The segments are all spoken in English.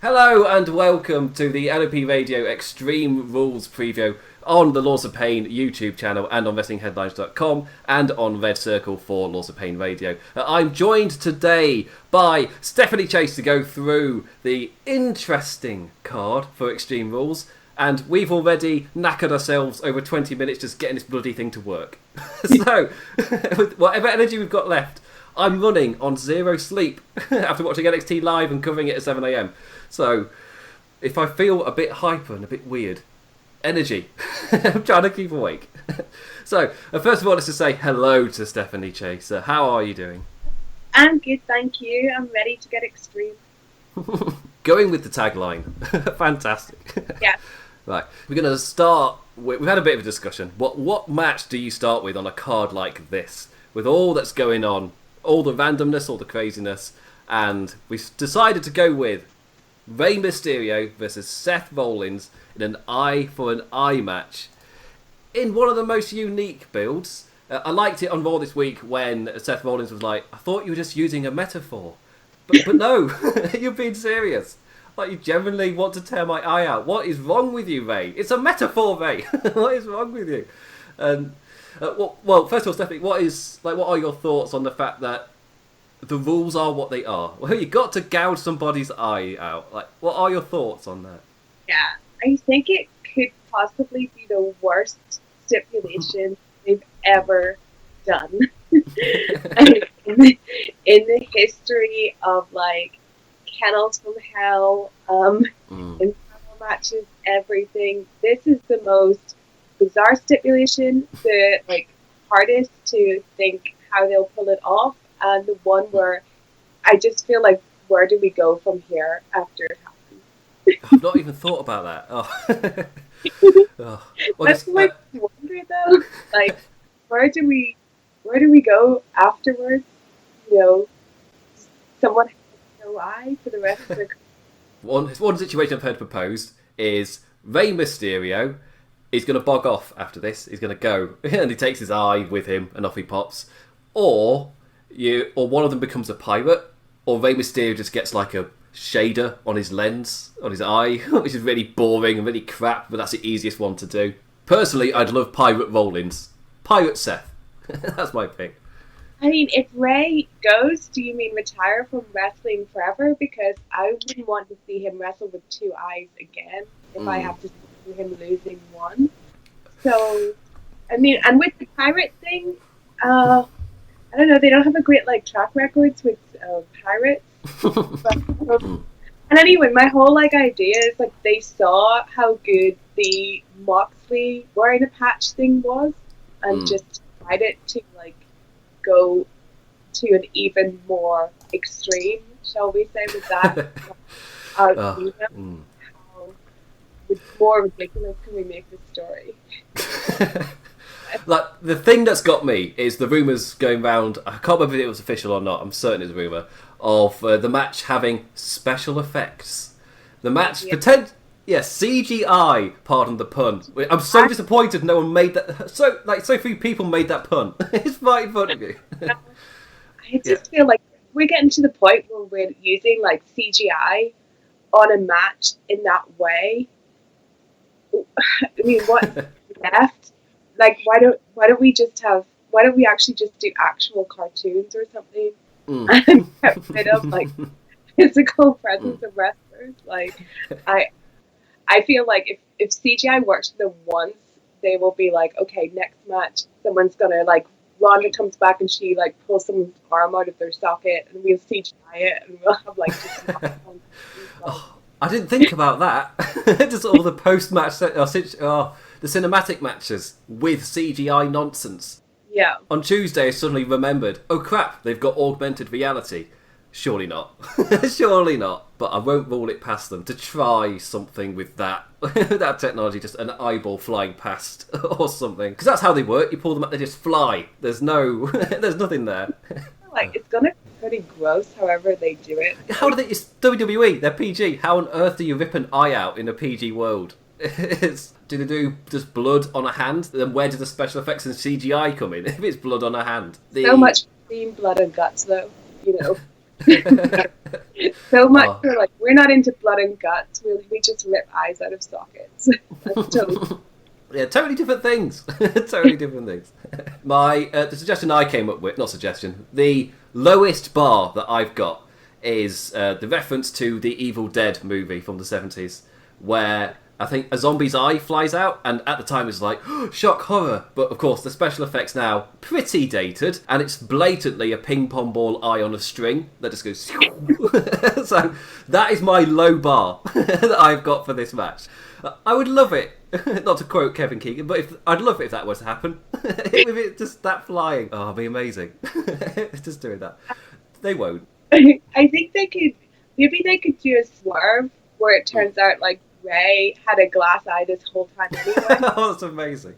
Hello and welcome to the LOP Radio Extreme Rules preview on the Laws of Pain YouTube channel and on WrestlingHeadlines.com and on Red Circle for Laws of Pain Radio. I'm joined today by Stephanie Chase to go through the interesting card for Extreme Rules, and we've already knackered ourselves over 20 minutes just getting this bloody thing to work. So, with whatever energy we've got left, I'm running on zero sleep after watching NXT live and covering it at 7 a.m. So, if I feel a bit hyper and a bit weird, energy. I'm trying to keep awake. So, first of all, let's just say hello to Stephanie Chase. How are you doing? I'm good, thank you. I'm ready to get extreme. Going with the tagline. Fantastic. Yeah. Right, we're going to start with, we've had a bit of a discussion. What match do you start with on a card like this? With all that's going on, all the randomness, all the craziness, and we've decided to go with Rey Mysterio versus Seth Rollins in an eye for an eye match in one of the most unique builds. I liked it on Raw this week when Seth Rollins was like, I thought you were just using a metaphor. But no, you're being serious. Like, you genuinely want to tear my eye out. What is wrong with you, Ray? It's a metaphor, Ray. What is wrong with you? And well, first of all, Stephanie, what are your thoughts on the fact that the rules are what they are? Well, you got to gouge somebody's eye out. Like, what are your thoughts on that? Yeah, I think it could possibly be the worst stipulation they've ever done in the history of like kennels from hell, infernal matches, everything. This is the most bizarre stipulation, the hardest to think how they'll pull it off, and the one where I just feel like, where do we go from here after it happens? I've not even thought about that. Oh. Well, that's my wonder though. Like, where do we go afterwards? You know, someone has no eye for the rest of the. One situation I've heard proposed is Rey Mysterio is going to bog off after this. He's going to go and he takes his eye with him and off he pops, or one of them becomes a pirate, or Rey Mysterio just gets like a shader on his lens, on his eye, which is really boring and really crap, but that's the easiest one to do. Personally, I'd love Pirate Rollins. Pirate Seth. That's my pick. I mean, if Ray goes, do you mean retire from wrestling forever? Because I wouldn't want to see him wrestle with two eyes again if I have to see him losing one. So, I mean, and with the pirate thing, I don't know, they don't have a great track records with pirates. But, and anyway, my whole idea is they saw how good the Moxley wearing a patch thing was, and just decided to go to an even more extreme, shall we say, with that. How more ridiculous can we make this story? The thing that's got me is the rumours going round, I can't remember if it was official or not, I'm certain it's a rumour, of the match having special effects. The match, CGI, pardon the pun. I'm so disappointed no one made that, so few people made that pun. It's right in front of you. I just feel like we're getting to the point where we're using CGI on a match in that way. I mean, what's left? Why don't we actually just do actual cartoons or something and get rid of physical presence of wrestlers? I feel like if CGI works for them once, they will be okay, next match someone's gonna Ronda comes back and she pulls someone's arm out of their socket and we'll CGI it and we'll have just I didn't think about that. Just all the post-match, the cinematic matches with CGI nonsense. Yeah. On Tuesday, I suddenly remembered, oh crap, they've got augmented reality. Surely not. Surely not. But I won't rule it past them to try something with that that technology, just an eyeball flying past or something. Because that's how they work. You pull them up, they just fly. There's nothing there. It's gonna be pretty gross however they do it. How do they? It's WWE. They're PG. How on earth do you rip an eye out in a PG world? Do they do just blood on a hand? Then where do the special effects and CGI come in if it's blood on a hand? So much clean blood and guts, though. You know. So much for like, we're not into blood and guts. We just rip eyes out of sockets. That's totally... Yeah, totally different things. Totally different things. The suggestion I came up with, not suggestion, the lowest bar that I've got is the reference to the Evil Dead movie from the 70s, where I think a zombie's eye flies out, and at the time it's like, oh, shock, horror. But of course, the special effects now, pretty dated, and it's blatantly a ping pong ball eye on a string that just goes... So that is my low bar that I've got for this match. I would love it, not to quote Kevin Keegan, but I'd love it if that was to happen. With it just that flying. Oh, it'd be amazing. Just doing that. They won't. I think maybe they could do a swerve where it turns out like Ray had a glass eye this whole time anyway. Oh, that's amazing.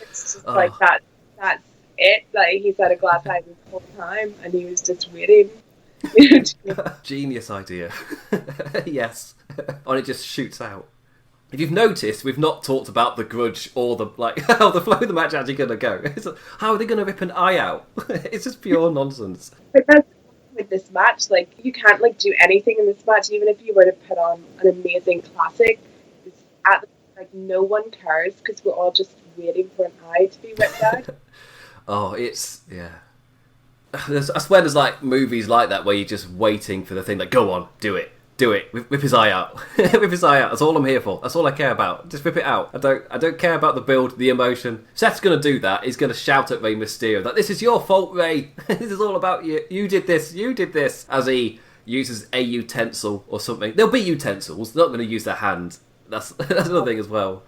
It's just like that's it. Like he's had a glass eye this whole time and he was just waiting. Genius idea. Yes. And it just shoots out. If you've noticed, we've not talked about the grudge or how the flow of the match actually going to go. It's like, how are they going to rip an eye out? It's just pure nonsense. But that's with this match, like you can't like do anything in this match, even if you were to put on an amazing classic. Like no one cares because we're all just waiting for an eye to be ripped out. Oh, it's I swear there's like movies like that where you're just waiting for the thing like, go on, do it, rip his eye out. Rip his eye out, that's all I'm here for, that's all I care about, just rip it out. I don't care about the build, the emotion. Seth's gonna do that, he's gonna shout at Rey Mysterio that this is your fault, Rey. This is all about you, you did this, as he uses a utensil or something. There'll be utensils, they're not gonna use their hand. That's another thing as well.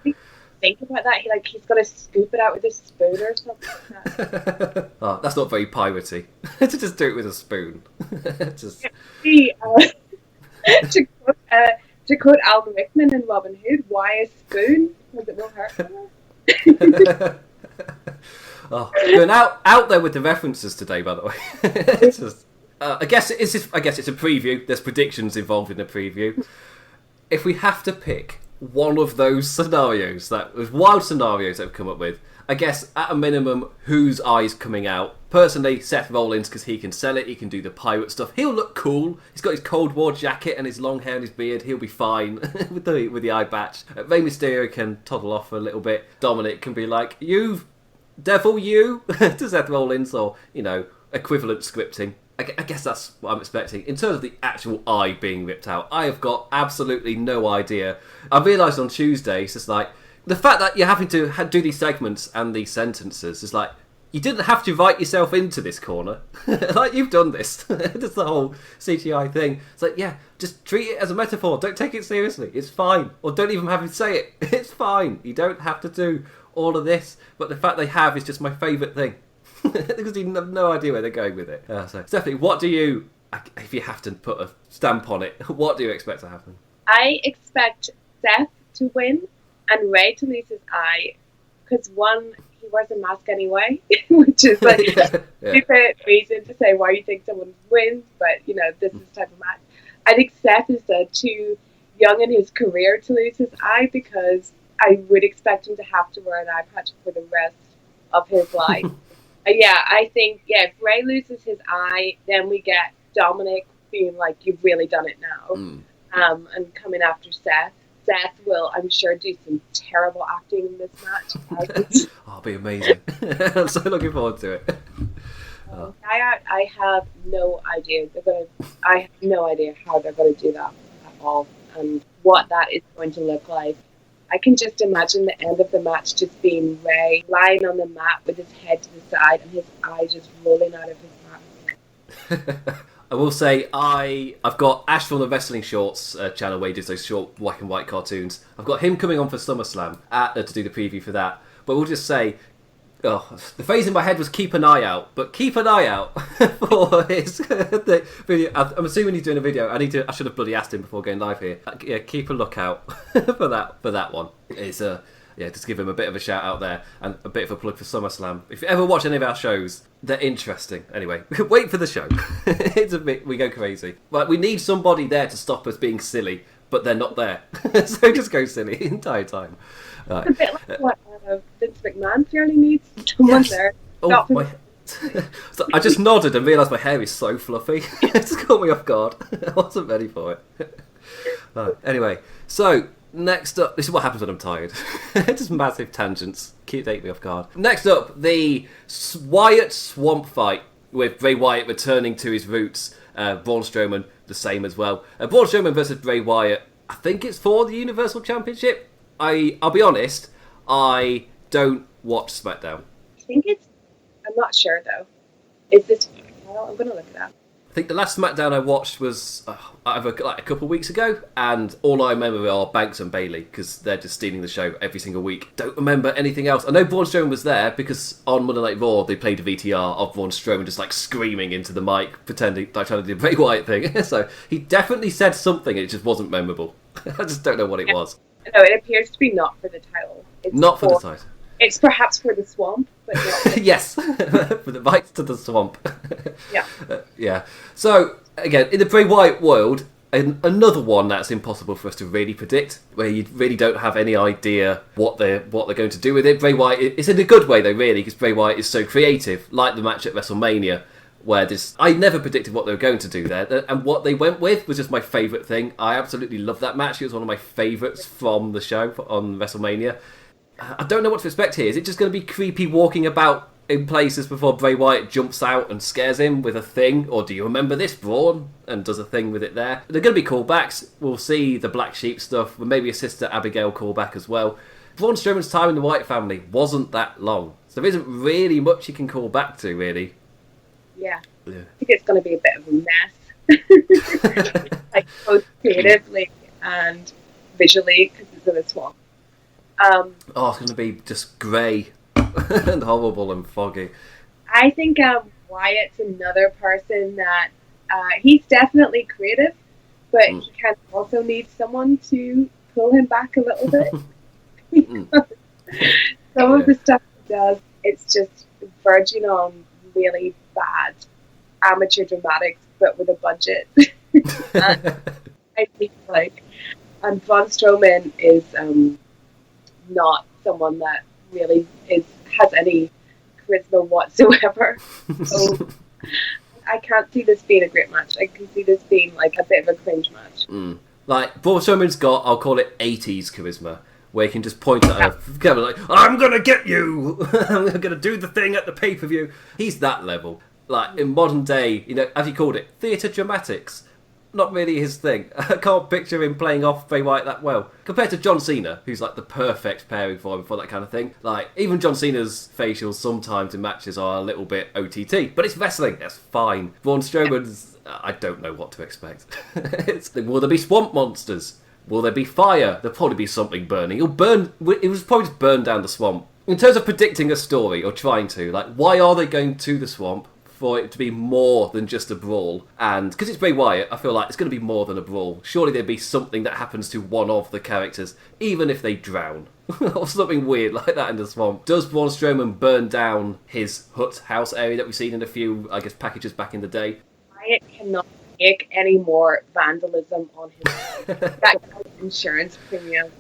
Think about that, he's got to scoop it out with a spoon or something like that. Oh, that's not very piratey. To just do it with a spoon. Just... to quote Alan Rickman in Robin Hood, why a spoon? Because it will hurt. Oh, going out there with the references today, by the way. It's just, I guess it's a preview. There's predictions involved in the preview. If we have to pick one of those scenarios, those wild scenarios that we've come up with, I guess at a minimum, whose eye's coming out? Personally, Seth Rollins, because he can sell it, he can do the pirate stuff. He'll look cool. He's got his Cold War jacket and his long hair and his beard. He'll be fine with the eye patch. Rey Mysterio can toddle off for a little bit. Dominic can be like, you, devil, you, to Seth Rollins, or, equivalent scripting. I guess that's what I'm expecting. In terms of the actual eye being ripped out, I have got absolutely no idea. I realised on Tuesday, it's just like, the fact that you're having to do these segments and these sentences is like, you didn't have to write yourself into this corner. Like, you've done this. That's the whole CGI thing. It's like, yeah, just treat it as a metaphor. Don't take it seriously. It's fine. Or don't even have him say it. It's fine. You don't have to do all of this. But the fact they have is just my favourite thing. Because you have no idea where they're going with it. So, Stephanie, what do you, if you have to put a stamp on it, what do you expect to happen? I expect Seth to win and Ray to lose his eye. Because one, he wears a mask anyway, which is like a stupid reason to say why you think someone wins, but this is the type of match. I think Seth is too young in his career to lose his eye, because I would expect him to have to wear an eye patch for the rest of his life. I think if Ray loses his eye, then we get Dominic being like, you've really done it now, and coming after Seth. Seth will, I'm sure, do some terrible acting in this match. It'll be amazing. I'm so looking forward to it. I have no idea. I have no idea how they're going to do that at all, and what that is going to look like. I can just imagine the end of the match just being Ray lying on the mat with his head to the side and his eye just rolling out of his mask. I will say, I've got Ash from the Wrestling Shorts channel where he does those short black and white cartoons. I've got him coming on for SummerSlam to do the preview for that. But we'll just say, the phrase in my head was keep an eye out, but keep an eye out for his the video. I'm assuming he's doing a video. I should have bloody asked him before going live here. Yeah, keep a lookout for that one. It's just give him a bit of a shout out there and a bit of a plug for SummerSlam. If you ever watch any of our shows, they're interesting. Anyway, wait for the show. We go crazy. But we need somebody there to stop us being silly, but they're not there. So just go silly the entire time. Right. It's a bit like what Vince McMahon fairly needs. Someone there. So I just nodded and realised my hair is so fluffy. It just caught me off guard. I wasn't ready for it. Anyway, so next up, this is what happens when I'm tired. Just massive tangents. Take me off guard. Next up, the Wyatt Swamp fight with Bray Wyatt returning to his roots. Braun Strowman, the same as well. Braun Strowman versus Bray Wyatt. I think it's for the Universal Championship. I'll be honest, I don't watch Smackdown. I think I'm not sure though. Is this? I'm gonna look it up. I think the last SmackDown I watched was either like a couple of weeks ago, and all I remember are Banks and Bayley because they're just stealing the show every single week. Don't remember anything else. I know Braun Strowman was there because on Monday Night Raw they played a VTR of Braun Strowman just like screaming into the mic, pretending like trying to do the Bray Wyatt thing. So he definitely said something, it just wasn't memorable. I just don't know what it was. No, it appears to be not for the title. It's not for the title. It's perhaps for the swamp, but not yes, for the rights to the swamp. Yeah. Yeah. So, again, in the Bray Wyatt world, another one that's impossible for us to really predict, where you really don't have any idea what they're going to do with it. Bray Wyatt, it's in a good way, though, really, because Bray Wyatt is so creative, like the match at WrestleMania, where I never predicted what they were going to do there, and what they went with was just my favourite thing. I absolutely love that match. It was one of my favourites from the show on WrestleMania. I don't know what to expect here. Is it just going to be creepy walking about in places before Bray Wyatt jumps out and scares him with a thing? Or do you remember this, Braun? And does a thing with it there. They're going to be callbacks. We'll see the Black Sheep stuff, maybe a Sister Abigail callback as well. Braun Strowman's time in the Wyatt family wasn't that long. So there isn't really much you can call back to, really. Yeah. I think it's going to be a bit of a mess. Like both creatively and visually, because it's in a swamp. It's going to be just grey and horrible and foggy. I think Wyatt's another person that he's definitely creative, but he kind of also needs someone to pull him back a little bit. Some of the stuff he does, it's just verging on really bad amateur dramatics, but with a budget. I think and Braun Strowman is not someone that really has any charisma whatsoever. So I can't see this being a great match. I can see this being like a bit of a cringe match. Like Braun Strowman's got, I'll call it 80s charisma, where he can just point at her, kind of like, I'm gonna get you. I'm gonna do the thing at the pay-per-view. He's that level. Like in modern day, as you called it, theatre dramatics. Not really his thing. I can't picture him playing off Bray Wyatt that well. Compared to John Cena, who's like the perfect pairing for him for that kind of thing. Like, even John Cena's facials sometimes in matches are a little bit OTT. But it's wrestling, that's fine. Braun Strowman's, I don't know what to expect. Will there be swamp monsters? Will there be fire? There'll probably be something burning. It was probably just burn down the swamp. In terms of predicting a story, or trying to, like, why are they going to the swamp? For it to be more than just a brawl. And because it's Bray Wyatt, I feel like it's going to be more than a brawl. Surely there'd be something that happens to one of the characters, even if they drown. Or something weird like that in the swamp. Does Braun Strowman burn down his hut house area that we've seen in a few, I guess, packages back in the day? Wyatt cannot take any more vandalism on his that kind of insurance premium.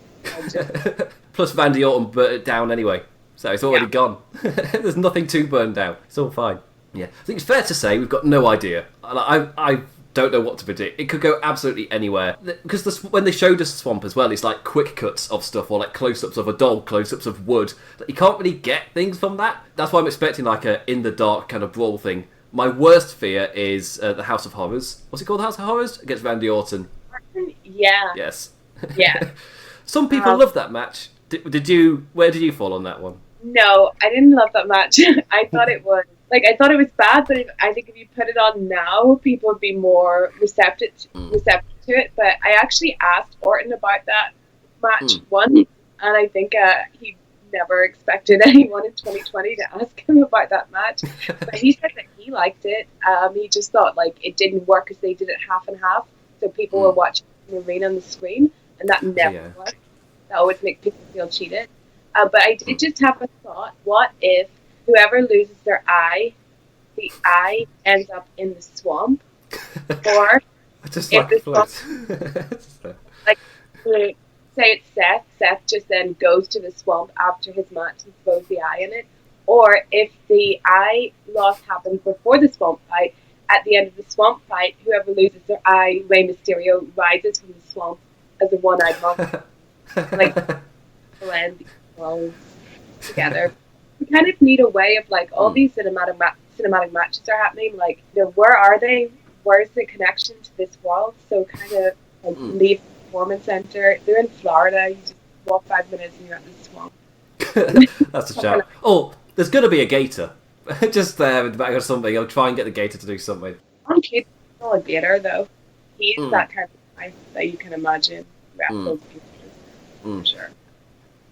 Plus Randy Orton burnt it down anyway. So it's already gone. There's nothing to burn down. It's all fine. Yeah, I think it's fair to say we've got no idea. I don't know what to predict. It could go absolutely anywhere. Because when they showed us Swamp as well, it's like quick cuts of stuff or like close-ups of a doll, close-ups of wood. You can't really get things from that. That's why I'm expecting like a in-the-dark kind of brawl thing. My worst fear is the House of Horrors. What's it called, the House of Horrors? Against Randy Orton. Yeah. Yes. Yeah. Some people love that match. Where did you fall on that one? No, I didn't love that match. I thought it was I thought it was bad, but I think if you put it on now, people would be more receptive to it. But I actually asked Orton about that match once, and I think he never expected anyone in 2020 to ask him about that match. But he said that he liked it. He just thought it didn't work because they did it half and half, so people were watching the arena on the screen, and that never worked. That always makes people feel cheated. But I did just have a thought: what if whoever loses their eye, the eye ends up in the swamp, or just if the swamp, say it's Seth just then goes to the swamp after his match and throws the eye in it, or if the eye loss happens before the swamp fight, at the end of the swamp fight, whoever loses their eye, Rey Mysterio rises from the swamp as a one-eyed monster. Like, blend these worlds together. We kind of need a way of, like, all these cinematic matches are happening. Like, where are they? Where's the connection to this world? So kind of like, leave the performance center. They're in Florida. You just walk 5 minutes and you're at the swamp. That's a shout. Oh, there's going to be a gator. Just there in the back of something. I'll try and get the gator to do something. I'm kidding. Not a gator, though. He's that kind of guy that you can imagine wrestles people. Sure.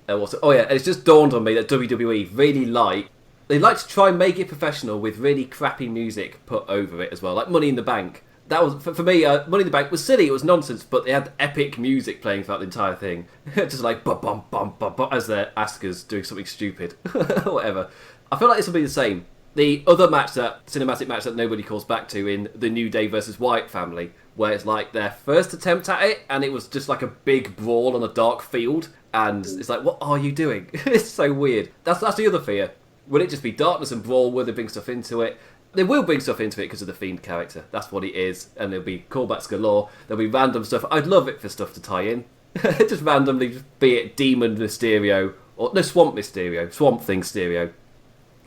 Oh yeah, it's just dawned on me that WWE really they like to try and make it professional with really crappy music put over it as well, like Money in the Bank. That was for me. Money in the Bank was silly, it was nonsense, but they had epic music playing throughout the entire thing, just like bum bum bum bum bum as their Asuka's doing something stupid, or whatever. I feel like this will be the same. The other cinematic match that nobody calls back to in the New Day versus Wyatt family, where it's like their first attempt at it, and it was just like a big brawl on a dark field, and it's like, what are you doing? It's so weird. That's the other fear. Will it just be darkness and brawl? Will they bring stuff into it? They will bring stuff into it because of the Fiend character. That's what he is, and there'll be callbacks galore. There'll be random stuff. I'd love it for stuff to tie in. Just randomly, be it Demon Mysterio, or no, Swamp Mysterio, Swamp Thing Mysterio.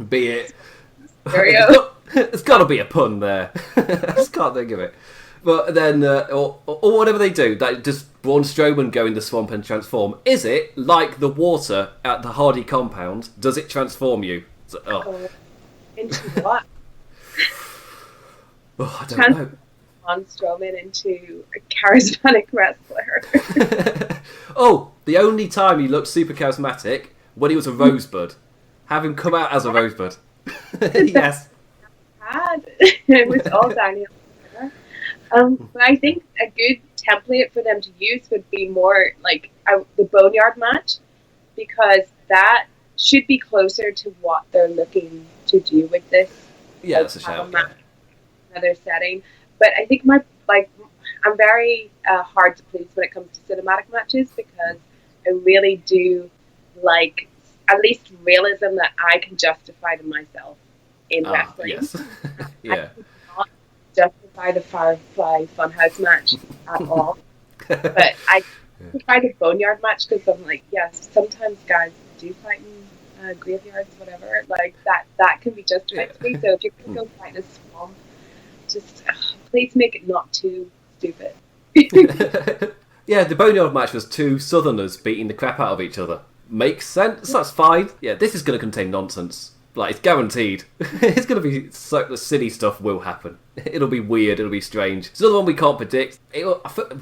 Be it... There's got to be a pun there. I just can't think of it. But then, or whatever they do, that just Braun Strowman go in the swamp and transform. Is it like the water at the Hardy compound? Does it transform you? Into what? I don't know. Braun Strowman into a charismatic wrestler. Oh, the only time he looked super charismatic when he was a rosebud. Have him come out as a rosebud. Yes. It was all downhill. But I think a good template for them to use would be more like the Boneyard Match, because that should be closer to what they're looking to do with this. Yeah, that's a shout. Another setting, but I think I'm very hard to please when it comes to cinematic matches, because I really do like at least realism that I can justify to myself in wrestling. Yes. Yeah. I cannot justify the Firefly Funhouse match at all. But I justify the Boneyard match because I'm like, yes, sometimes guys do fight in graveyards, whatever. Like that can be justified to me. So if you're going to go fight in a swamp, just please make it not too stupid. Yeah, the Boneyard match was two Southerners beating the crap out of each other. Makes sense. That's fine. Yeah, this is going to contain nonsense. Like, it's guaranteed. It's going to be the silly stuff will happen. It'll be weird. It'll be strange. It's another one we can't predict.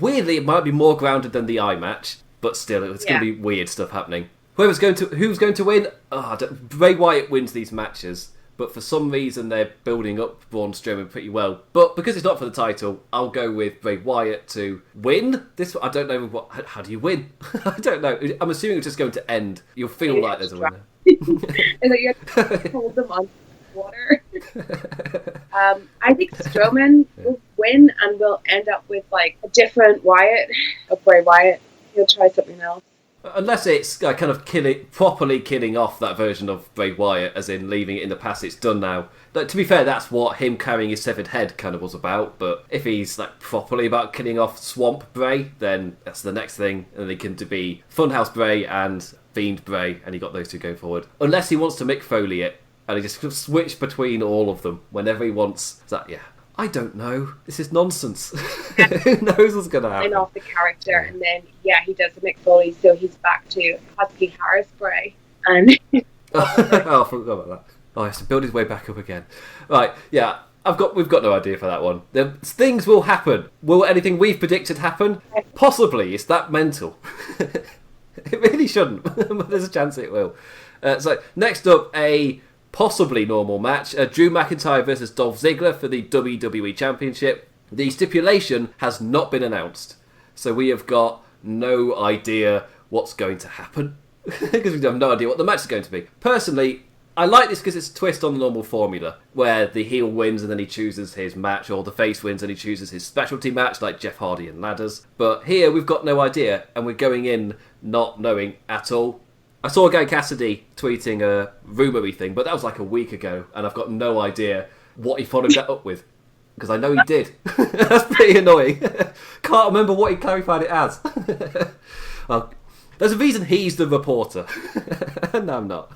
Weirdly, it might be more grounded than the eye match, but still, it's going to be weird stuff happening. Who's going to win? Bray Wyatt wins these matches, but for some reason they're building up Braun Strowman pretty well. But because it's not for the title, I'll go with Bray Wyatt to win. I don't know how do you win? I don't know. I'm assuming it's just going to end. You'll feel like there's a winner. And then you have to hold them on water. I think Strowman will win, and we'll end up with like a different Wyatt of Bray Wyatt. He'll try something else. Unless it's kind of properly killing off that version of Bray Wyatt, as in leaving it in the past, it's done now. Like, to be fair, that's what him carrying his severed head kind of was about, but if he's like properly about killing off Swamp Bray, then that's the next thing, and they can be Funhouse Bray and Fiend Bray, and he got those two going forward. Unless he wants to Mick Foley it, and he just switch between all of them whenever he wants. I don't know. This is nonsense. Who knows what's going to happen? Off the character, and then he does the Mick Foley, so he's back to Husky Harris Bray. And I forgot about that. Oh, he has to build his way back up again. Right, yeah. We've got no idea for that one. Things will happen. Will anything we've predicted happen? Possibly. It's that mental. It really shouldn't, but there's a chance it will. So next up, a possibly normal match. Drew McIntyre versus Dolph Ziggler for the WWE Championship. The stipulation has not been announced, so we have got no idea what's going to happen because we have no idea what the match is going to be. Personally, I like this because it's a twist on the normal formula where the heel wins and then he chooses his match, or the face wins and he chooses his specialty match like Jeff Hardy and ladders. But here we've got no idea, and we're going in not knowing at all. I saw Guy Cassidy tweeting a rumoury thing, but that was like a week ago, and I've got no idea what he followed that up with. Because I know he did. That's pretty annoying. Can't remember what he clarified it as. Well, there's a reason he's the reporter. No, I'm not.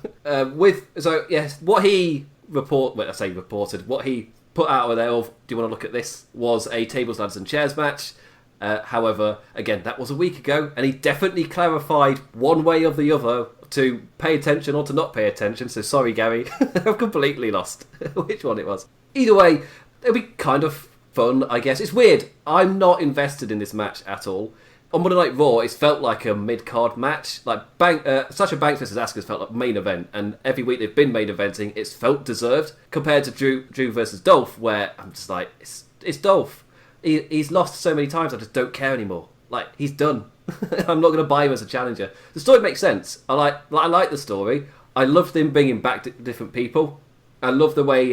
What he reported, what he put out of there of, do you want to look at this, was a tables, ladders and chairs match. However, again, that was a week ago, and he definitely clarified one way or the other to pay attention or to not pay attention. So sorry, Gary, I've completely lost which one it was. Either way, it'll be kind of fun, I guess. It's weird. I'm not invested in this match at all. On Monday Night Raw, it felt like a mid-card match. Like Sasha Banks versus Asuka's felt like main event, and every week they've been main eventing, it's felt deserved. Compared to Drew versus Dolph, where I'm just like, it's Dolph. He's lost so many times, I just don't care anymore. Like, he's done. I'm not going to buy him as a challenger. The story makes sense. I like the story. I loved him bringing back different people. I love the way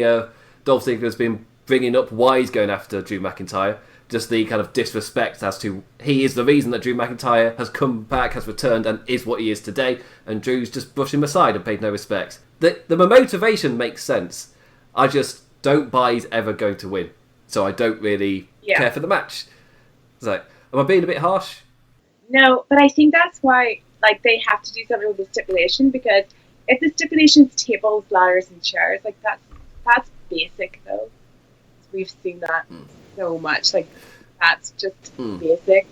Dolph Ziggler's been bringing up why he's going after Drew McIntyre. Just the kind of disrespect as to he is the reason that Drew McIntyre has come back, has returned, and is what he is today. And Drew's just brushed him aside and paid no respect. The motivation makes sense. I just don't buy he's ever going to win. So I don't really care for the match. So, am I being a bit harsh? No, but I think that's why they have to do something with the stipulation, because if the stipulation's tables, ladders, and chairs, that's basic though. We've seen that so much. That's just basic.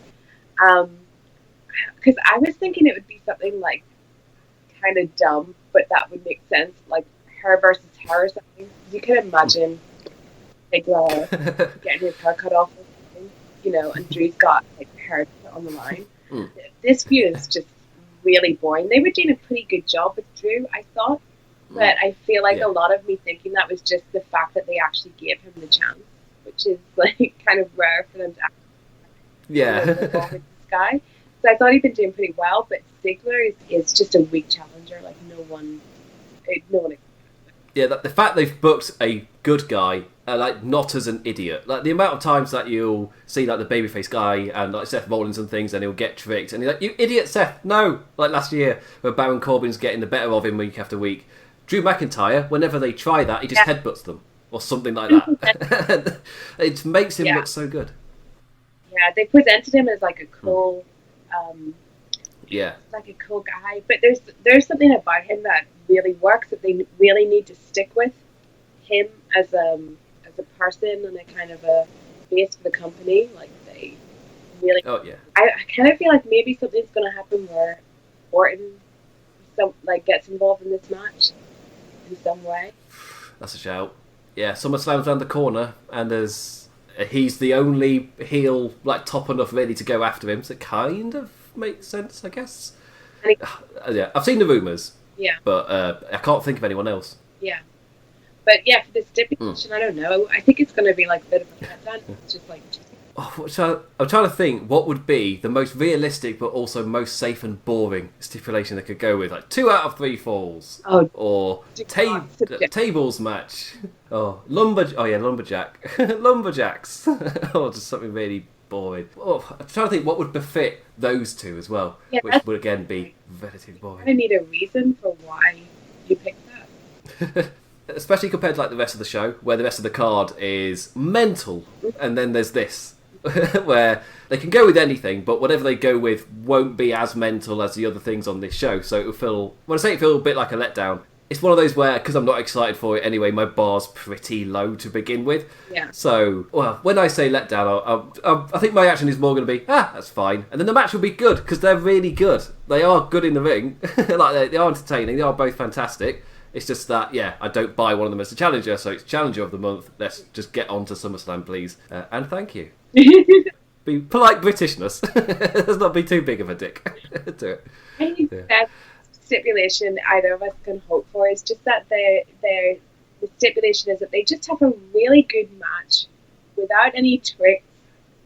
Because I was thinking it would be something kind of dumb, but that would make sense, like her versus her or something. You can imagine getting his hair cut off or something, and Drew's got hair on the line. This feud is just really boring. They were doing a pretty good job with Drew, I thought, but I feel like a lot of me thinking that was just the fact that they actually gave him the chance, which is kind of rare for them to actually with this guy. So I thought he'd been doing pretty well, but Ziggler is just a weak challenger. No one. Yeah, the fact they've booked a good guy, not as an idiot. The amount of times that you'll see the babyface guy and Seth Rollins and things, and he'll get tricked, and he's like, "You idiot, Seth!" No, last year where Baron Corbin's getting the better of him week after week. Drew McIntyre, whenever they try that, he just headbutts them or something like that. It makes him look so good. Yeah, they presented him as a cool. A cool guy, but there's something about him that really works, that they really need to stick with him as a person and a kind of a base for the company. They really. Oh yeah. I kind of feel like maybe something's going to happen where Orton gets involved in this match in some way. That's a shout. Yeah, SummerSlam's around the corner, and he's the only heel top enough really to go after him. So it kind of makes sense, I guess. Yeah, I've seen the rumours. Yeah. But I can't think of anyone else. Yeah. But yeah, for the stipulation, I don't know. I think it's going to be a bit of a letdown. It's just I'm trying to think what would be the most realistic but also most safe and boring stipulation they could go with. 2 out of 3 falls. Oh. Or tables match. Lumberjack. Lumberjacks. Or just something really boring. I'm trying to think what would befit those two as well, which would again be relatively boring. I need a reason for why you picked that. Especially compared to the rest of the show, where the rest of the card is mental, and then there's this, where they can go with anything, but whatever they go with won't be as mental as the other things on this show. So it'll feel, when I say it feels a bit like a letdown, it's one of those where, because I'm not excited for it anyway, my bar's pretty low to begin with. Yeah. So, when I say letdown, I think my action is more going to be, that's fine. And then the match will be good, because they're really good. They are good in the ring. They are entertaining. They are both fantastic. It's just that, I don't buy one of them as a challenger, so it's Challenger of the Month. Let's just get on to SummerSlam, please. And thank you. Be polite Britishness. Let's not be too big of a dick. Do it. I think that stipulation either of us can hope for is just that the stipulation is that they just have a really good match without any tricks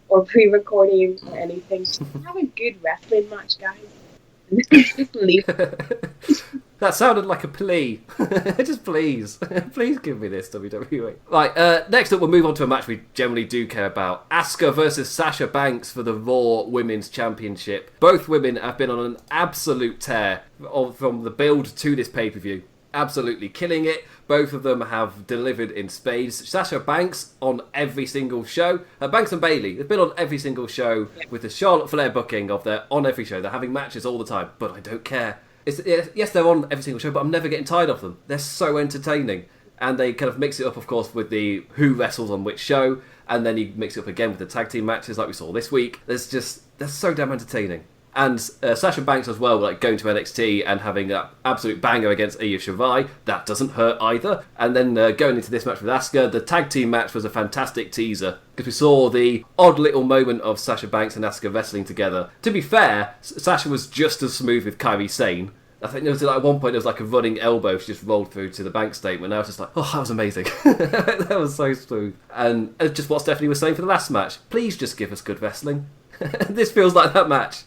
or pre-recording or anything. Just have a good wrestling match, guys. Just leave. That sounded like a plea. Just please. Please give me this, WWE. Right, next up we'll move on to a match we generally do care about. Asuka versus Sasha Banks for the Raw Women's Championship. Both women have been on an absolute tear from the build to this pay-per-view. Absolutely killing it. Both of them have delivered in spades. Sasha Banks on every single show. Banks and Bayley, they've been on every single show with the Charlotte Flair booking of they're on every show. They're having matches all the time, but I don't care. Yes, they're on every single show, but I'm never getting tired of them. They're so entertaining. And they kind of mix it up, of course, with the who wrestles on which show, and then you mix it up again with the tag team matches like we saw this week. They're so damn entertaining. And Sasha Banks as well, like going to NXT and having an absolute banger against Io Shirai, that doesn't hurt either. And then going into this match with Asuka, the tag team match was a fantastic teaser because we saw the odd little moment of Sasha Banks and Asuka wrestling together. To be fair, Sasha was just as smooth with Kairi Sane. I think there was at one point there was like a running elbow she just rolled through to the Banks statement. And I was just like, oh, that was amazing. That was so smooth. And just what Stephanie was saying for the last match. Please just give us good wrestling. This feels like that match.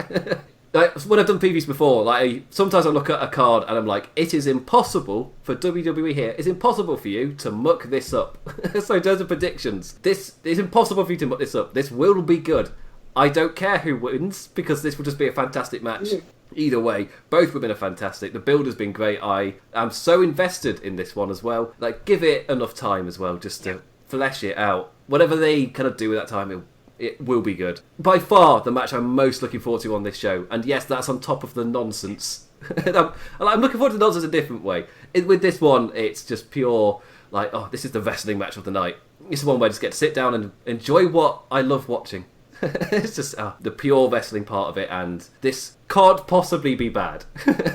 Like, when I've done previews before, sometimes I look at a card and I'm like, it is impossible for WWE here. It's impossible for you to muck this up. So in terms of predictions, it's impossible for you to muck this up. This will be good. I don't care who wins because this will just be a fantastic match. Either way, both women are fantastic. The build has been great. I am so invested in this one as well. Like, give it enough time as well just to flesh it out. Whatever they kind of do with that time, it will be good. By far, the match I'm most looking forward to on this show. And yes, that's on top of the nonsense. I'm looking forward to the nonsense a different way. With this one, it's just pure, like, oh, this is the wrestling match of the night. It's the one where I just get to sit down and enjoy what I love watching. It's just the pure wrestling part of it, and this can't possibly be bad.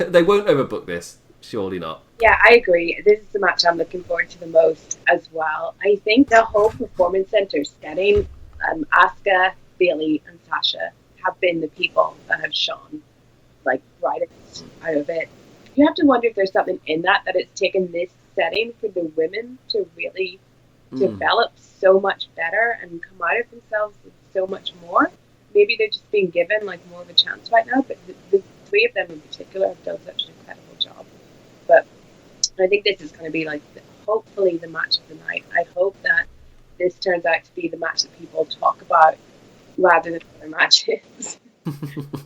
They won't overbook this. Surely not. Yeah, I agree. This is the match I'm looking forward to the most as well. I think the whole Performance Center setting, Asuka, Bayley, and Sasha have been the people that have shone like right out of it. You have to wonder if there's something in that it's taken this setting for the women to really develop so much better and come out of themselves with so much more. Maybe they're just being given like more of a chance right now, but the three of them in particular have done such an incredible job. But I think this is going to be like hopefully the match of the night. I hope that this turns out to be the match that people talk about rather than other matches.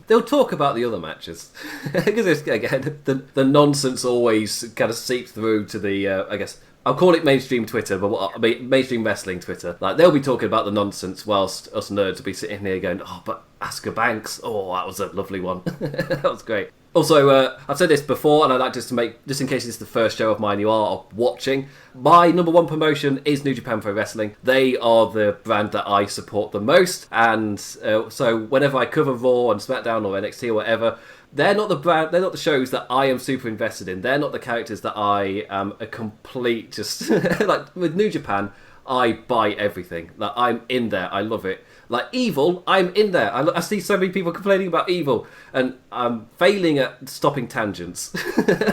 They'll talk about the other matches because again the nonsense always kind of seeps through to the I guess I'll call it mainstream Twitter, but mainstream wrestling Twitter. Like, they'll be talking about the nonsense whilst us nerds will be sitting here going, oh, but Asuka Banks, oh, that was a lovely one. That was great. Also, I've said this before, and I'd like just in case this is the first show of mine you are watching, my number one promotion is New Japan Pro Wrestling. They are the brand that I support the most, and so whenever I cover Raw and Smackdown or NXT or whatever, they're not the brand. They're not the shows that I am super invested in. They're not the characters that I am a complete just like with New Japan. I buy everything. Like, I'm in there. I love it. Like Evil, I'm in there. I see so many people complaining about Evil, and I'm failing at stopping tangents.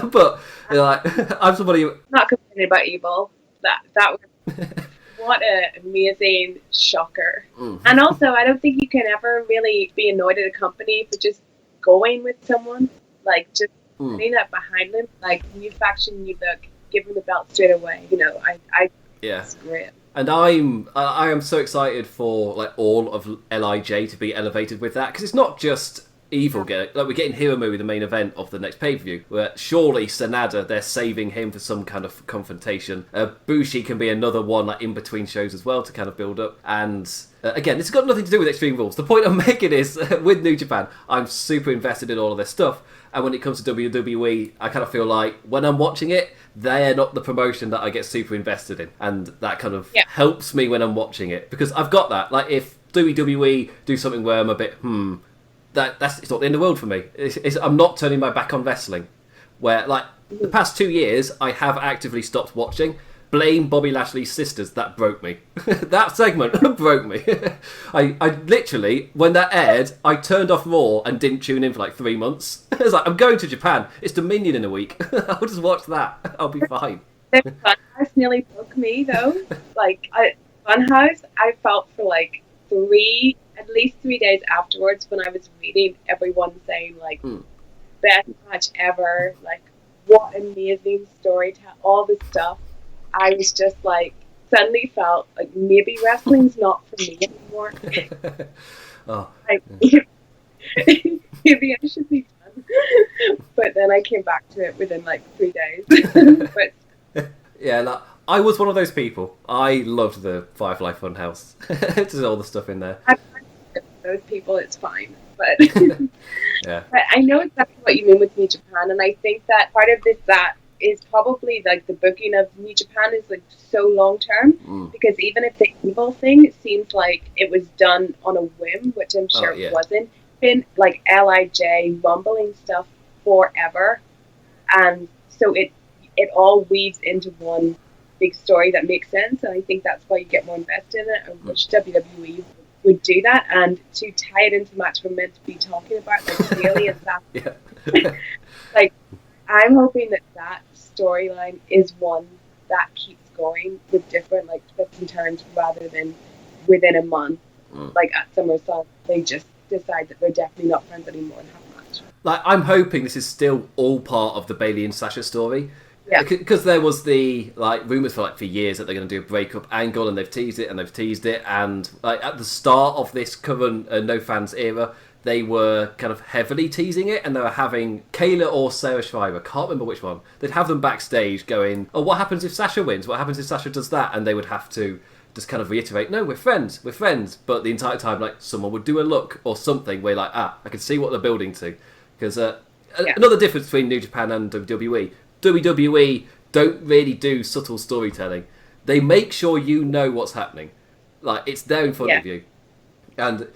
But I'm somebody who... Not complaining about Evil. That was what an amazing shocker. And also, I don't think you can ever really be annoyed at a company for just going with someone, like just putting that behind them, like new faction, new look, give them the belt straight away. It's great. And I am so excited for like all of LIJ to be elevated with that, because it's not just Evil we're getting Hiromu in the main event of the next pay-per-view, where surely Sanada, they're saving him for some kind of confrontation. Bushi can be another one like in between shows as well to kind of build up. And again, this has got nothing to do with Extreme Rules. The point I'm making is with New Japan, I'm super invested in all of this stuff. And when it comes to WWE, I kind of feel like when I'm watching it, they're not the promotion that I get super invested in. And that kind of helps me when I'm watching it, because I've got that. Like, if WWE do something where I'm a bit, it's not the end of the world for me. I'm not turning my back on wrestling. Where, like, the past 2 years, I have actively stopped watching. Blame Bobby Lashley's sisters. That broke me. That segment broke me. I literally, when that aired, I turned off Raw and didn't tune in for like 3 months. I was like, I'm going to Japan. It's Dominion in a week. I'll just watch that. I'll be fine. Funhouse nearly broke me, though. Funhouse, I felt for like at least 3 days afterwards when I was reading everyone saying like, best match ever, like, what amazing storytelling, all the stuff. I was just like, suddenly felt like maybe wrestling's not for me anymore. Oh, Like, maybe I should be done. But then I came back to it within like 3 days. But yeah, like, I was one of those people. I loved the Firefly Funhouse. Just all the stuff in there. I'm not those people, it's fine. But Yeah. but I know exactly what you mean with New Japan, and I think that part of this that is probably like the booking of New Japan is like so long term, because even if the evil thing, it seems like it was done on a whim, which I'm sure it wasn't. Been like LIJ mumbling stuff forever, and so it all weaves into one big story that makes sense, and I think that's why you get more invested in it, and which WWE would do that. And to tie it into match we're meant to be talking about, like Bailey and Sasha. Like, I'm hoping that storyline is one that keeps going with different like twists and turns, rather than within a month, like at SummerSlam, they just decide that they're definitely not friends anymore and have a match. Like, I'm hoping this is still all part of the Bailey and Sasha story. Yeah. Because there was the like rumours for years that they're going to do a breakup angle, and they've teased it, and like at the start of this current No Fans era, they were kind of heavily teasing it, and they were having Kayla or Sarah Schreiber, can't remember which one, they'd have them backstage going, oh, what happens if Sasha wins? What happens if Sasha does that? And they would have to just kind of reiterate, no, we're friends. But the entire time, like, someone would do a look or something where, like, I can see what they're building to. Because another difference between New Japan and WWE, WWE don't really do subtle storytelling. They make sure you know what's happening. Like, it's there in front of you. And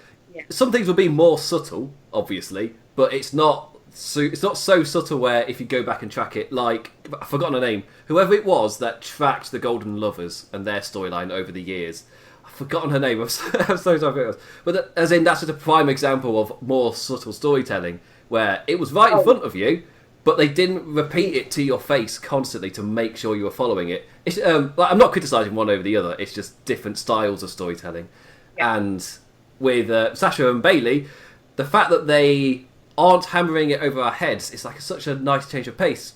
some things will be more subtle, obviously, but it's not so subtle where if you go back and track it, like, I've forgotten her name, whoever it was that tracked the Golden Lovers and their storyline over the years. I've forgotten her name, I'm so sorry for it. But as in, that's just a prime example of more subtle storytelling, where it was right in front of you, but they didn't repeat it to your face constantly to make sure you were following it. It's, like, I'm not criticising one over the other, it's just different styles of storytelling. And with Sasha and Bailey, the fact that they aren't hammering it over our heads, it's like such a nice change of pace.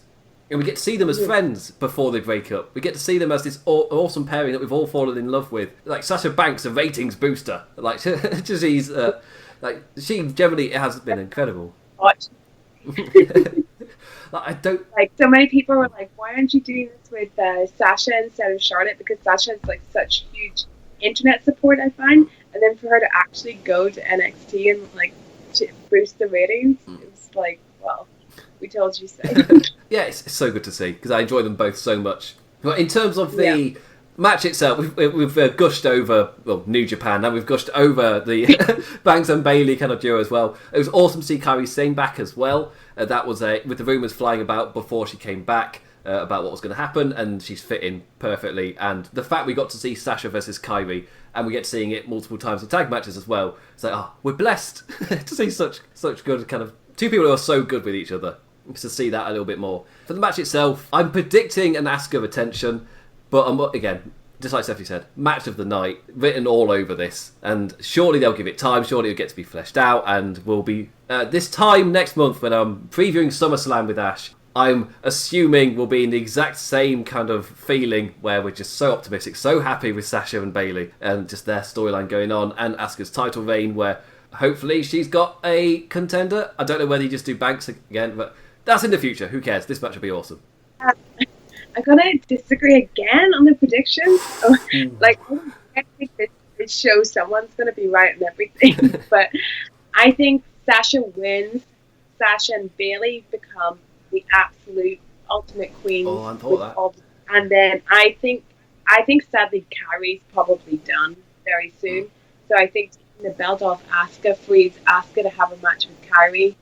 And we get to see them as friends before they break up. We get to see them as this awesome pairing that we've all fallen in love with. Like, Sasha Banks, a ratings booster. Like, she's like, she generally has been incredible. Like, I don't like, so many people were like, why aren't you doing this with Sasha instead of Charlotte? Because Sasha has like such huge internet support, I find, and then for her to actually go to NXT and like to boost the ratings, it's like, well, we told you so. Yeah, it's so good to see, because I enjoy them both so much. But in terms of the match itself, we've gushed over New Japan, and we've gushed over the Banks and Bailey kind of duo as well. It was awesome to see Kairi Sane back as well. That was with the rumours flying about before she came back about what was going to happen, and she's fit in perfectly. And the fact we got to see Sasha versus Kairi, and we get seeing it multiple times in tag matches as well. It's like, we're blessed to see such good kind of two people who are so good with each other. To see that a little bit more. For the match itself, I'm predicting an Asuka retention, but again, just like Stephanie said, match of the night, written all over this, and surely they'll give it time, surely it'll get to be fleshed out, and we'll be, this time next month when I'm previewing SummerSlam with Ash, I'm assuming we'll be in the exact same kind of feeling where we're just so optimistic, so happy with Sasha and Bailey, and just their storyline going on, and Asuka's title reign where hopefully she's got a contender. I don't know whether you just do Banks again, but that's in the future. Who cares? This match will be awesome. I'm gonna disagree again on the predictions. Like, I think this show someone's gonna be right on everything, but I think Sasha wins. Sasha and Bailey become the absolute ultimate queens. Oh, I thought that. And then I think sadly Kairi's probably done very soon. So I think taking the belt off Asuka frees Asuka to have a match with Kairi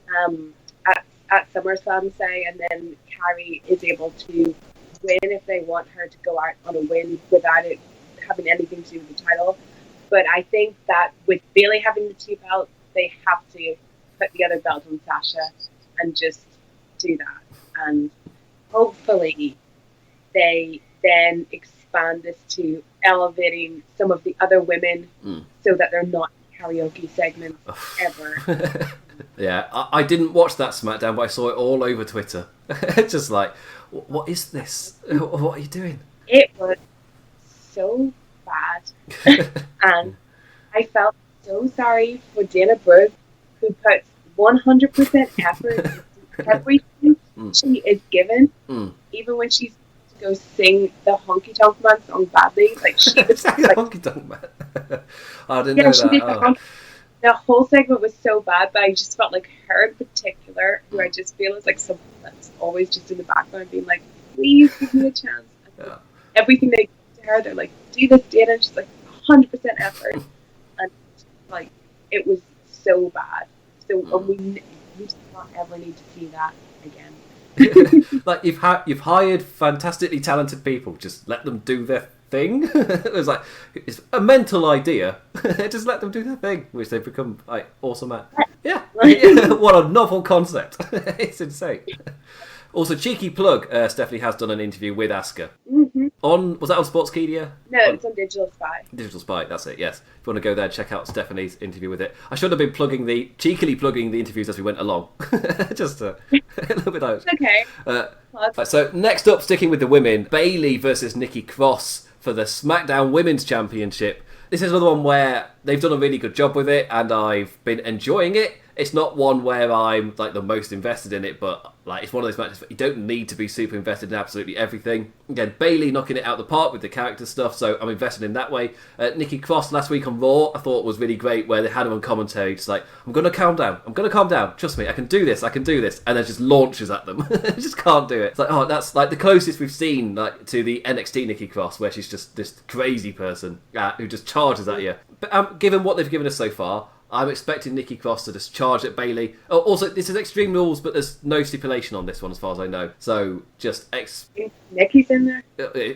at SummerSlam, say, and then Kairi is able to win if they want her to go out on a win without it having anything to do with the title. But I think that with Bailey having the two belts, they have to put the other belt on Sasha and just do that. And hopefully they then expand this to elevating some of the other women so that they're not karaoke segments ever. Yeah, I didn't watch that SmackDown, but I saw it all over Twitter. Just like, what is this? What are you doing? It was so bad. And I felt so sorry for Dana Brooke, who puts 100% effort into everything she is given, even when she's to go sing the Honky Tonk Man song badly. Like, she was like, Honky Tonk Man. I didn't know she did that. the whole segment was so bad, but I just felt like her in particular, who I just feel is like someone that's always just in the background being like, please give me a chance. Yeah. Everything they give to her, they're like, do this, Dana, and she's like, 100% effort. And like, it was so bad. So we just not ever need to see that again. Like, you've hired fantastically talented people, just let them do their thing. It was like, it's a mental idea. Just let them do their thing, which they've become like awesome at. Yeah. What a novel concept. It's insane. Also, cheeky plug, Stephanie has done an interview with Asuka. Was that on Sportskeeda? No, it's on Digital Spy. Digital Spy, that's it, yes. If you want to go there and check out Stephanie's interview with it. I should have been cheekily plugging the interviews as we went along. Just a little bit out. Okay. So next up, sticking with the women, Bayley versus Nikki Cross for the SmackDown Women's Championship. This is another one where they've done a really good job with it, and I've been enjoying it. It's not one where I'm like the most invested in it, but like it's one of those matches where you don't need to be super invested in absolutely everything. Again, Bayley knocking it out the park with the character stuff, so I'm invested in that way. Nikki Cross last week on Raw, I thought was really great, where they had her on commentary, just like, I'm going to calm down, trust me, I can do this, and then just launches at them. Just can't do it. It's like, oh, that's like the closest we've seen like to the NXT Nikki Cross, where she's just this crazy person who just charges at you. But given what they've given us so far, I'm expecting Nikki Cross to just charge at Bayley. Oh, also, this is Extreme Rules, but there's no stipulation on this one as far as I know. So, just... Nikki's in there?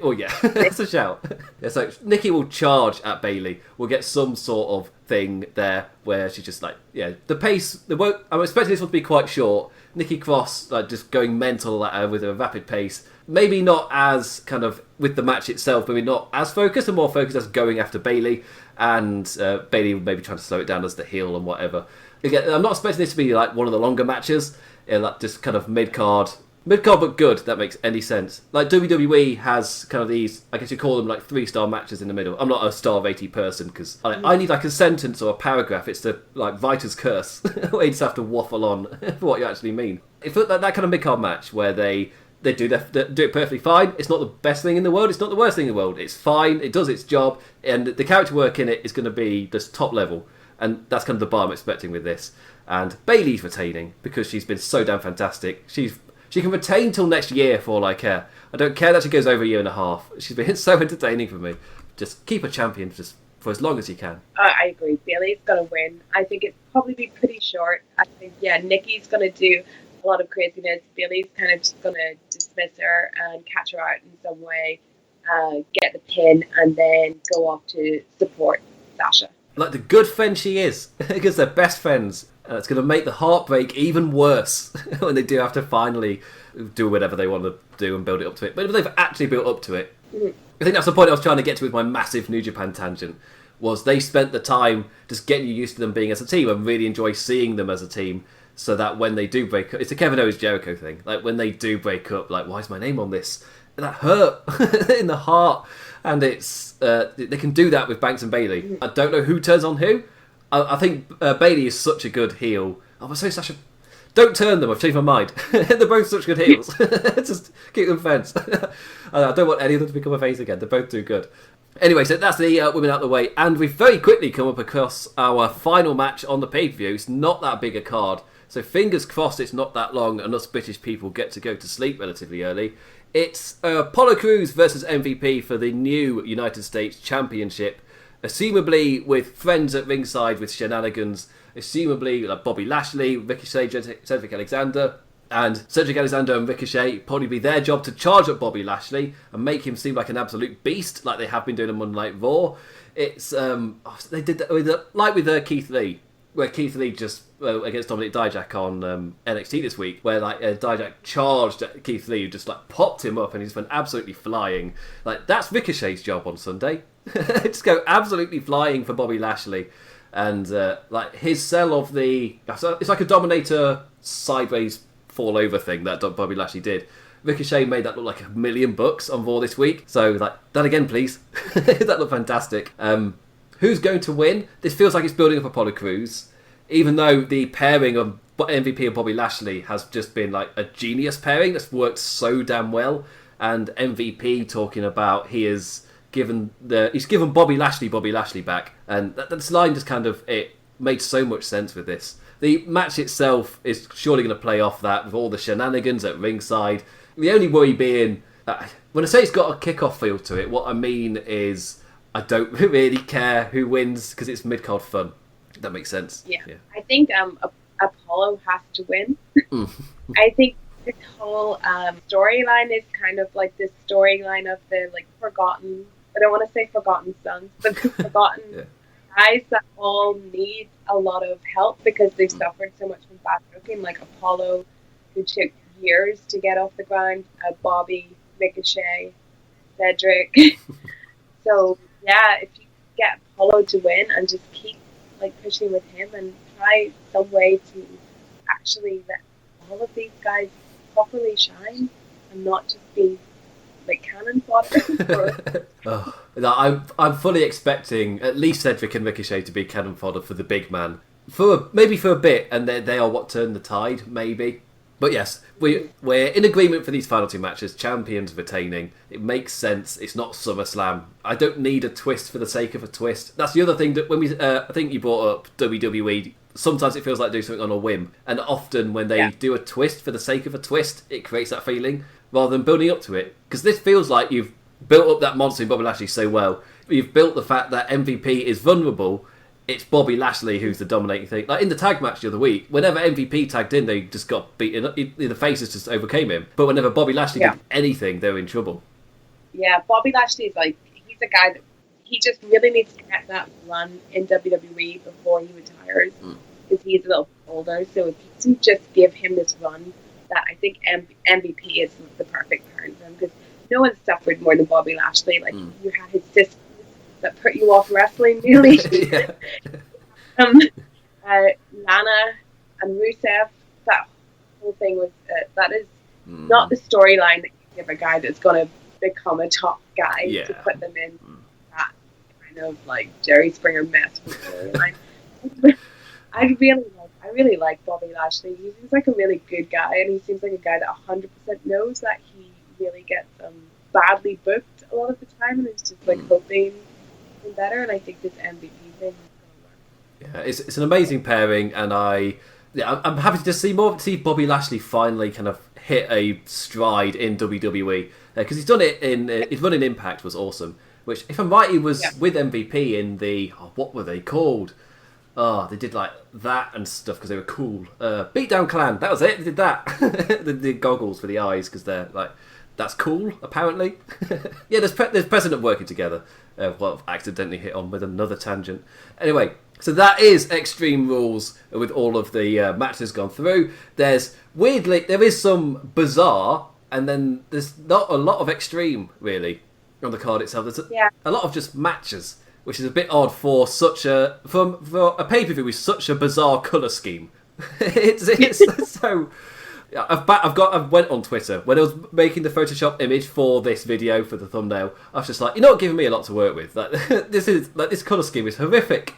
Oh, yeah. That's a shout. Yeah, so, Nikki will charge at Bayley. We'll get some sort of thing there where she's just like... Yeah, the pace... I'm expecting this one to be quite short. Nikki Cross, like, just going mental at her with a rapid pace. Maybe not as kind of with the match itself, maybe not as focused, and more focused as going after Bayley, and Bayley maybe trying to slow it down as the heel and whatever. Again, I'm not expecting this to be like one of the longer matches, like just kind of mid-card but good, if that makes any sense. Like WWE has kind of these, I guess you call them like 3-star matches in the middle. I'm not a star rated person because I need like a sentence or a paragraph. It's the like writer's curse where you just have to waffle on for what you actually mean. It felt like that kind of mid-card match where they do it perfectly fine. It's not the best thing in the world. It's not the worst thing in the world. It's fine. It does its job. And the character work in it is going to be just top level. And that's kind of the bar I'm expecting with this. And Bayley's retaining because she's been so damn fantastic. She can retain till next year for all I care. I don't care that she goes over a year and a half. She's been so entertaining for me. Just keep her champion just for as long as you can. I agree. Bayley's going to win. I think it's probably be pretty short. I think, Nikki's going to do a lot of craziness. Bayley's kind of just going to dismiss her and catch her out in some way, get the pin, and then go off to support Sasha. Like the good friend she is, because they're best friends. It's going to make the heartbreak even worse when they do have to finally do whatever they want to do and build it up to it. But if they've actually built up to it, I think that's the point I was trying to get to with my massive New Japan tangent, was they spent the time just getting you used to them being as a team and really enjoy seeing them as a team. So that when they do break up, it's a Kevin Owens Jericho thing. Like when they do break up, like why is my name on this? That hurt in the heart, and it's they can do that with Banks and Bayley. I don't know who turns on who. I think Bayley is such a good heel. Oh, I'm so Sasha. Don't turn them. I've changed my mind. They're both such good heels. Just keep them friends. I don't want any of them to become a face again. They're both too good. Anyway, so that's the women out of the way, and we've very quickly come up across our final match on the pay-per-view. It's not that big a card. So fingers crossed it's not that long and us British people get to go to sleep relatively early. It's Apollo Crews versus MVP for the new United States Championship. Assumably with friends at ringside with shenanigans. Assumably like Bobby Lashley, Ricochet, Cedric Alexander. And Cedric Alexander and Ricochet probably be their job to charge up Bobby Lashley and make him seem like an absolute beast like they have been doing on Monday Night Raw. It's they did that like with Keith Lee. Where Keith Lee just against Dominic Dijak on NXT this week, where like Dijak charged at Keith Lee, who just like popped him up, and he just went absolutely flying. Like that's Ricochet's job on Sunday. Just go absolutely flying for Bobby Lashley, And like his sell of it's like a Dominator sideways fall over thing that Bobby Lashley did. Ricochet made that look like $1 million on Raw this week. So like, that again, please. That looked fantastic. Who's going to win? This feels like it's building up Apollo Crews. Even though the pairing of MVP and Bobby Lashley has just been like a genius pairing that's worked so damn well. And MVP talking about he's given Bobby Lashley back. And this line just it made so much sense with this. The match itself is surely going to play off that with all the shenanigans at ringside. The only worry being, when I say it's got a kickoff feel to it, what I mean is I don't really care who wins because it's mid-card fun. If that makes sense. Yeah. I think Apollo has to win. I think this whole storyline is kind of like this storyline of the like forgotten, I don't want to say forgotten sons, but the forgotten guys that all need a lot of help because they've suffered so much from bad booking, like Apollo, who took years to get off the ground, Bobby, Ricochet, Cedric. So yeah, if you get Apollo to win and just keep like pushing with him and try some way to actually let all of these guys properly shine and not just be like cannon fodder. I'm fully expecting at least Cedric and Ricochet to be cannon fodder for the big man maybe for a bit, and they are what turned the tide, maybe. But yes, we're in agreement for these final two matches. Champions retaining. It makes sense. It's not SummerSlam. I don't need a twist for the sake of a twist. That's the other thing that when I think you brought up WWE. Sometimes it feels like doing something on a whim, and often when they do a twist for the sake of a twist, it creates that feeling rather than building up to it. Because this feels like you've built up that monster in Bobby Lashley so well. You've built the fact that MVP is vulnerable. It's Bobby Lashley who's the dominating thing. Like in the tag match the other week, whenever MVP tagged in, they just got beaten up. The faces just overcame him. But whenever Bobby Lashley did anything, they were in trouble. Yeah, Bobby Lashley is like, he's a guy that he just really needs to get that run in WWE before he retires. Because he's a little older. So if you can just give him this run, that I think MVP is the perfect pairing for him. Because no one suffered more than Bobby Lashley. Like you had his sister that put you off wrestling nearly. Lana and Rusev, that whole thing was that is not the storyline that you give a guy that's going to become a top guy to put them in that kind of like Jerry Springer mess with storyline. I really like Bobby Lashley. He seems like a really good guy, and he seems like a guy that 100% knows that he really gets badly booked a lot of the time, and is just like hoping better. And I think this MVP thing is going to work. Yeah, it's an amazing pairing, and I'm happy to just see Bobby Lashley finally kind of hit a stride in WWE because he's done it in his run in Impact was awesome. Which, if I'm right, he was with MVP in the what were they called? They did like that and stuff because they were cool. Beatdown Clan, that was it. They did that. the goggles for the eyes because they're like. That's cool, apparently. Yeah, there's precedent working together. I've accidentally hit on with another tangent. Anyway, so that is Extreme Rules with all of the matches gone through. There is some bizarre, and then there's not a lot of extreme, really, on the card itself. There's a lot of just matches, which is a bit odd for for a pay-per-view with such a bizarre colour scheme. it's so... I went on Twitter when I was making the Photoshop image for this video for the thumbnail. I was just like, you're not giving me a lot to work with. Like, this colour scheme is horrific.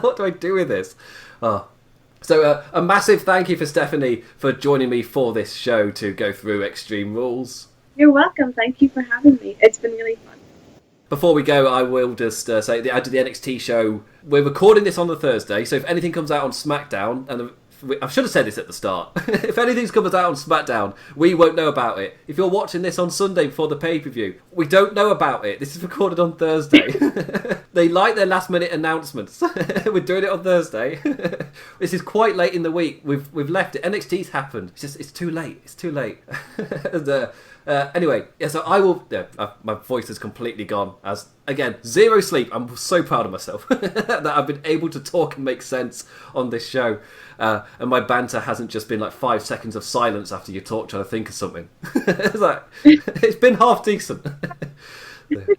What do I do with this? So a massive thank you for Stephanie for joining me for this show to go through Extreme Rules. You're welcome. Thank you for having me. It's been really fun. Before we go, I will just say that I did the NXT show. We're recording this on the Thursday, so if anything comes out on Smackdown and I should have said this at the start. If anything comes out on Smackdown, we won't know about it. If you're watching this on Sunday before the pay-per-view, we don't know about it. This is recorded on Thursday. They like their last-minute announcements. We're doing it on Thursday. This is quite late in the week. We've left it. NXT's happened. It's too late. It's too late. Anyway, so I will... my voice has completely gone. As again, zero sleep. I'm so proud of myself that I've been able to talk and make sense on this show. And my banter hasn't just been like 5 seconds of silence after you talk trying to think of something. It's been half decent.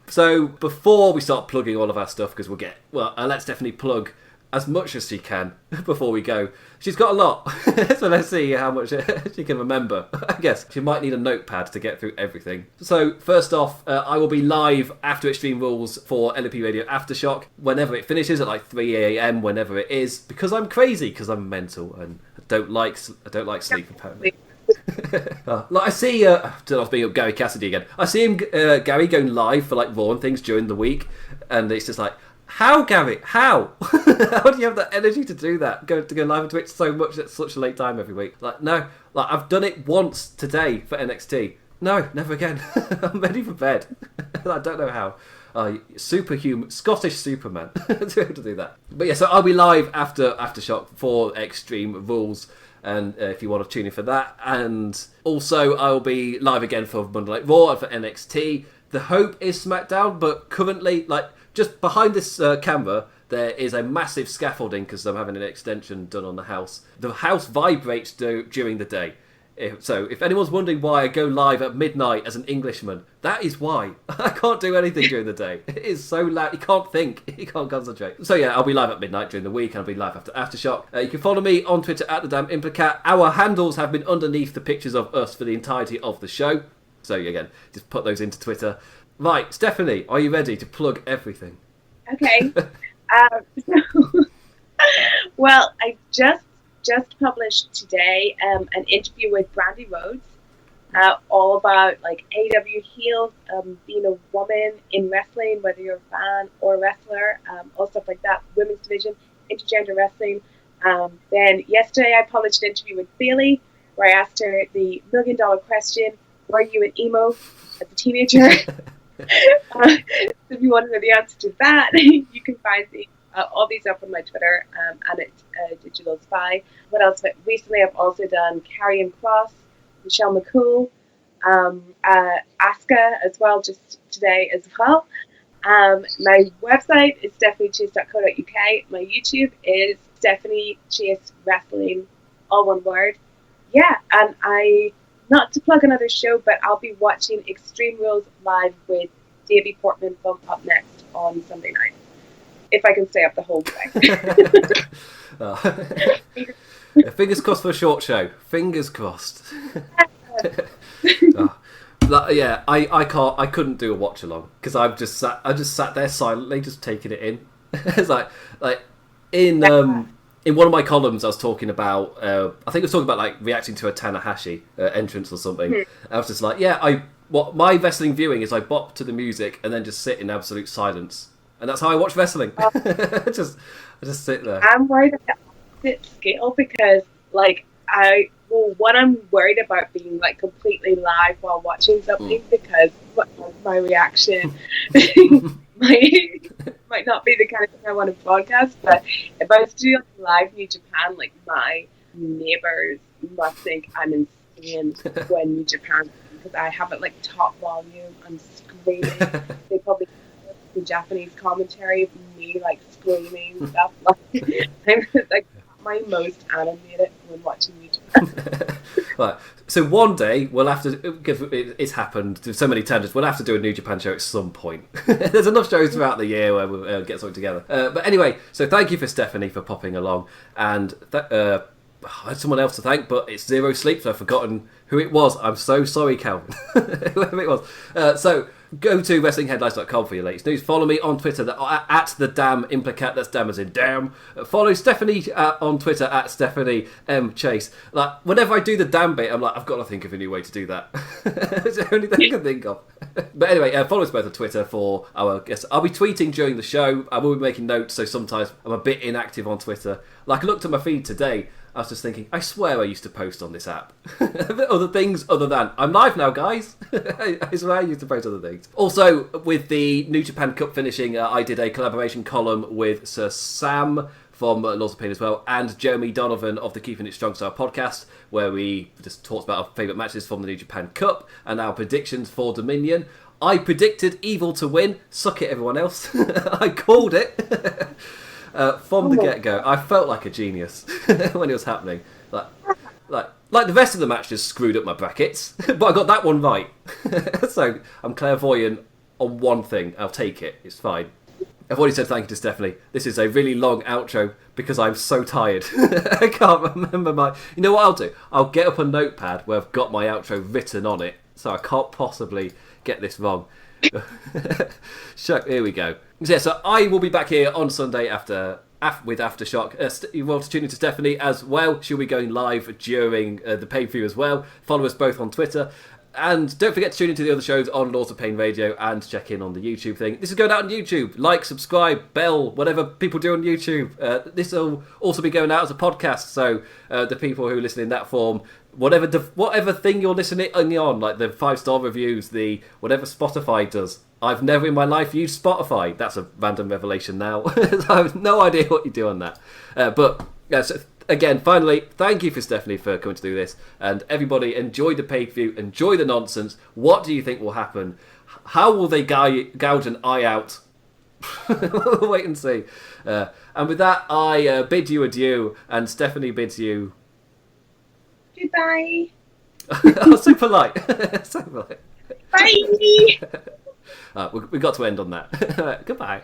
So before we start plugging all of our stuff, because let's definitely plug as much as she can before we go. She's got a lot, so let's see how much she can remember. I guess she might need a notepad to get through everything. So first off, I will be live after Extreme Rules for LOP Radio Aftershock whenever it finishes at like 3 a.m. whenever it is, because I'm crazy, because I'm mental and I don't like sleep apparently. Like I see, I was being up Gary Cassidy again. I see him, Gary, going live for like Raw and things during the week, and it's just like, how, Gary? How? How do you have the energy to do that? To go live on Twitch so much at such a late time every week? Like, no, like I've done it once today for NXT. No, never again. I'm ready for bed. I don't know how. Superhuman, Scottish Superman to be able to do that. But yeah, so I'll be live after Aftershock for Extreme Rules. And if you want to tune in for that. And also, I'll be live again for Monday Night Raw and for NXT. The hope is SmackDown, but currently, like, just behind this camera, there is a massive scaffolding because I'm having an extension done on the house. The house vibrates during the day. So if anyone's wondering why I go live at midnight as an Englishman, that is why. I can't do anything during the day. It is so loud. You can't think. You can't concentrate. So yeah, I'll be live at midnight during the week, and I'll be live after Aftershock. You can follow me on Twitter at @TheDamnImplicat. Our handles have been underneath the pictures of us for the entirety of the show. So again, just put those into Twitter. Right, Stephanie, are you ready to plug everything? Okay. Well, I just published today an interview with Brandy Rhodes, all about like AEW heels, being a woman in wrestling, whether you're a fan or a wrestler, all stuff like that, women's division, intergender wrestling. Then yesterday I published an interview with Bailey where I asked her the $1 million question: were you an emo as a teenager? If you want to know the answer to that, you can find all these up on my Twitter and at Digital Spy. What else? Recently, I've also done Karrion Kross, Michelle McCool, Asuka as well, just today as well. My website is stephaniechase.co.uk. My YouTube is Stephanie Chase Wrestling, all one word. Yeah, and not to plug another show, but I'll be watching Extreme Rules live with Davey Portman from Up Next on Sunday night, if I can stay up the whole day. Fingers crossed for a short show. Fingers crossed. Yeah, I couldn't do a watch along because I just sat there silently, just taking it in. It's like in one of my columns, I was talking about, I think I was talking about like reacting to a Tanahashi entrance or something. I was just like, yeah, what my wrestling viewing is, I bop to the music and then just sit in absolute silence, and that's how I watch wrestling. I just sit there. I'm worried about the opposite scale because, like, what I'm worried about being like completely live while watching something because my reaction might not be the kind of thing I want to broadcast, but if I was doing live New Japan, like my neighbors must think I'm insane when New Japan, because I have it like top volume, I'm screaming. They probably hear the Japanese commentary of me like screaming stuff. Like I'm like my most animated when watching New Japan. Right. So one day we'll have to, because it's happened to so many tangents, we'll have to do a New Japan show at some point. There's enough shows throughout the year where we'll get something together. But anyway, so thank you for Stephanie for popping along, and I had someone else to thank, but it's Zero Sleep, so I've forgotten who it was. I'm so sorry, Calvin. Whoever it was. So go to WrestlingHeadlines.com for your latest news. Follow me on Twitter at @TheDamnImplicat. That's damn as in damn. Follow Stephanie on Twitter at Stephanie M Chase. Like whenever I do the damn bit, I'm like, I've got to think of a new way to do that. It's the only thing I can think of. But anyway, follow us both on Twitter for our guests. I'll be tweeting during the show. I will be making notes, so sometimes I'm a bit inactive on Twitter. Like I looked at my feed today, I was just thinking, I swear I used to post on this app. Other things other than, I'm live now, guys. I swear I used to post other things. Also, with the New Japan Cup finishing, I did a collaboration column with Sir Sam from Laws of Pain as well, and Jeremy Donovan of the Keeping It Strong Style podcast, where we just talked about our favourite matches from the New Japan Cup and our predictions for Dominion. I predicted Evil to win. Suck it, everyone else. I called it. From the get-go, I felt like a genius when it was happening. Like the rest of the match just screwed up my brackets, but I got that one right. So I'm clairvoyant on one thing. I'll take it. It's fine. I've already said thank you to Stephanie. This is a really long outro because I'm so tired. I can't remember my... You know what I'll do? I'll get up a notepad where I've got my outro written on it, so I can't possibly get this wrong. Here we go. So I will be back here on Sunday with Aftershock. You're welcome to tune in to Stephanie as well. She'll be going live during the pay-per-view as well. Follow us both on Twitter. And don't forget to tune into the other shows on Laws of Pain Radio and check in on the YouTube thing. This is going out on YouTube. Like, subscribe, bell, whatever people do on YouTube. This will also be going out as a podcast, so the people who listen in that form, whatever thing you're listening on, like the 5-star reviews, the whatever Spotify does. I've never in my life used Spotify. That's a random revelation now. I have no idea what you do on that. So again, finally, thank you for Stephanie for coming to do this. And everybody, enjoy the pay-per-view, enjoy the nonsense. What do you think will happen? How will they gouge an eye out? We'll wait and see. And with that, I bid you adieu, and Stephanie bids you... Goodbye. Oh, so polite. So polite. Bye. We got to end on that. Goodbye.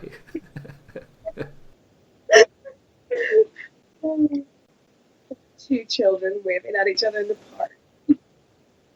Two children waving at each other in the park.